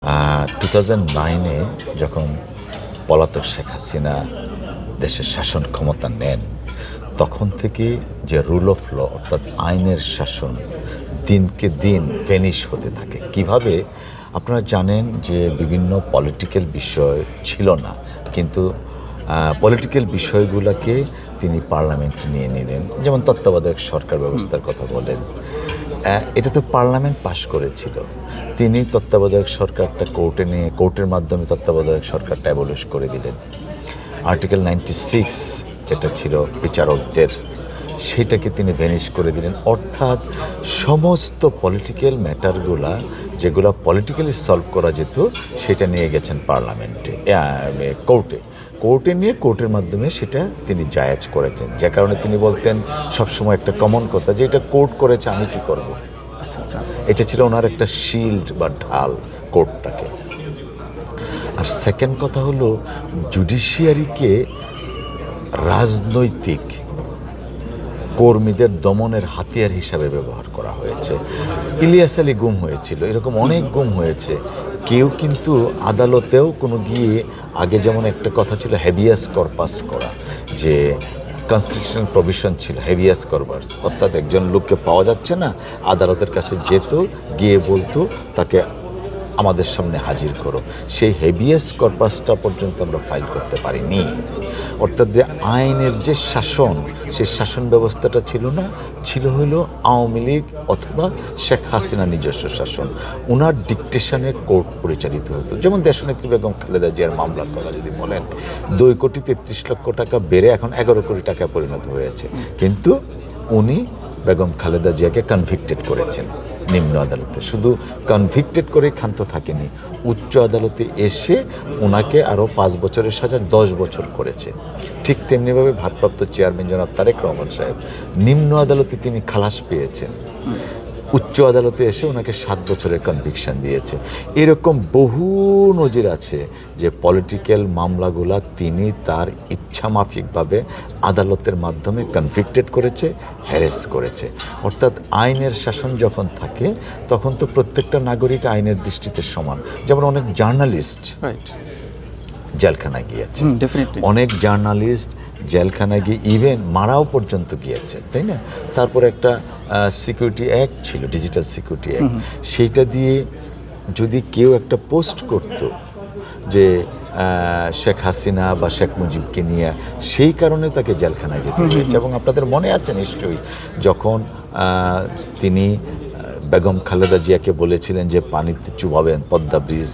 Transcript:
2009-এ যখন পলাতক শেখ হাসিনা দেশের শাসন ক্ষমতা নেন, তখন থেকে যে রুল অফ ল অর্থাৎ আইনের শাসন দিনকে দিন ভেনিশ হতে থাকে। কিভাবে? আপনারা জানেন যে বিভিন্ন পলিটিক্যাল বিষয় ছিল না, কিন্তু পলিটিক্যাল বিষয়গুলোকে তিনি পার্লামেন্টে নিয়ে নিলেন। যেমন তত্ত্বাবধায়ক সরকার ব্যবস্থার কথা বলেন, এটা তো পার্লামেন্ট পাশ করেছিল। তিনি তত্ত্বাবধায়ক সরকারটা কোর্টের মাধ্যমে তত্ত্বাবধায়ক সরকারটা অ্যাবলিশ করে দিলেন। আর্টিকেল 96 যেটা ছিল বিচারকদের, সেটাকে তিনি ভ্যানিশ করে দিলেন। অর্থাৎ সমস্ত পলিটিক্যাল ম্যাটারগুলা যেগুলো পলিটিক্যালি সলভ করা যেত, সেটা নিয়ে গেছেন পার্লামেন্টে, কোর্টে নিয়ে কোর্টের মাধ্যমে সেটা তিনি জায়েজ করেছেন। যে কারণে তিনি বলতেন সবসময় একটা কমন কথা যে এটা কোর্ট করেছে, আমি কি করব। আচ্ছা। এটা ছিল ওনার একটা শিল্ড বা ঢাল কোর্টটাকে। আর সেকেন্ড কথা হলো, জুডিশিয়ারিকে রাজনৈতিক কর্মীদের দমনের হাতিয়ার হিসাবে ব্যবহার করা হয়েছে। ইলিয়াস আলী গুম হয়েছিল, এরকম অনেক গুম হয়েছে। কেউ কিন্তু আদালতেও কোনো গিয়ে, আগে যেমন একটা কথা ছিল হ্যাবিয়াস কর্পাস করা, যে কনস্টিটিউশনাল প্রভিশন ছিল হ্যাবিয়াস কর্পাস, অর্থাৎ একজন লোককে পাওয়া যাচ্ছে না, আদালতের কাছে যেত, গিয়ে বলতো তাকে আমাদের সামনে হাজির করো। সেই হেভিয়াস কর্পাসটা পর্যন্ত আমরা ফাইল করতে পারিনি। অর্থাৎ যে আইনের যে শাসন, সেই শাসন ব্যবস্থাটা ছিল না, ছিল হলো আওয়ামী লীগ অথবা শেখ হাসিনা নিজস্ব শাসন। ওনার ডিকটেশনে কোর্ট পরিচালিত হতো। যেমন দেশনেত্রী বেগম খালেদা জিয়ার মামলার কথা যদি বলেন, 2,33,00,000 টাকা বেড়ে এখন 11 কোটি টাকায় পরিণত হয়েছে, কিন্তু উনি বেগম খালেদা জিয়াকে কনভিক্টেড করেছেন নিম্ন আদালতে। শুধু কনভিক্টেড করে ক্ষান্ত থাকেনি, উচ্চ আদালতে এসে ওনাকে আরও 5 বছরের সাজা 10 বছর করেছে। ঠিক তেমনিভাবে ভারপ্রাপ্ত চেয়ারম্যান জনাব তারেক রহমান সাহেব, নিম্ন আদালতে তিনি খালাস পেয়েছেন, উচ্চ আদালতে এসে ওনাকে 7 বছরের কনভিকশন দিয়েছে। এরকম বহু নজির আছে যে পলিটিক্যাল মামলাগুলা তিনি তার ইচ্ছামাফিকভাবে আদালতের মাধ্যমে কনভিক্টেড করেছে, হ্যারেস করেছে। অর্থাৎ আইনের শাসন যখন থাকে, তখন তো প্রত্যেকটা নাগরিক আইনের দৃষ্টিতে সমান। যেমন অনেক জার্নালিস্ট জেলখানায় গিয়েছে, অনেক জার্নালিস্ট জেলখানায় গিয়ে ইভেন মারাও পর্যন্ত গিয়েছেন, তাই না? তারপর একটা সিকিউরিটি অ্যাক্ট ছিল, ডিজিটাল সিকিউরিটি অ্যাক্ট, সেইটা দিয়ে যদি কেউ একটা পোস্ট করত যে শেখ হাসিনা বা শেখ মুজিবকে নিয়ে, সেই কারণে তাকে জেলখানায় যেতে হয়েছে। এবং আপনাদের মনে আছে নিশ্চয়ই, যখন তিনি বেগম খালেদা জিয়াকে বলেছিলেন যে পানিতে চুবাবেন পদ্মা ব্রিজ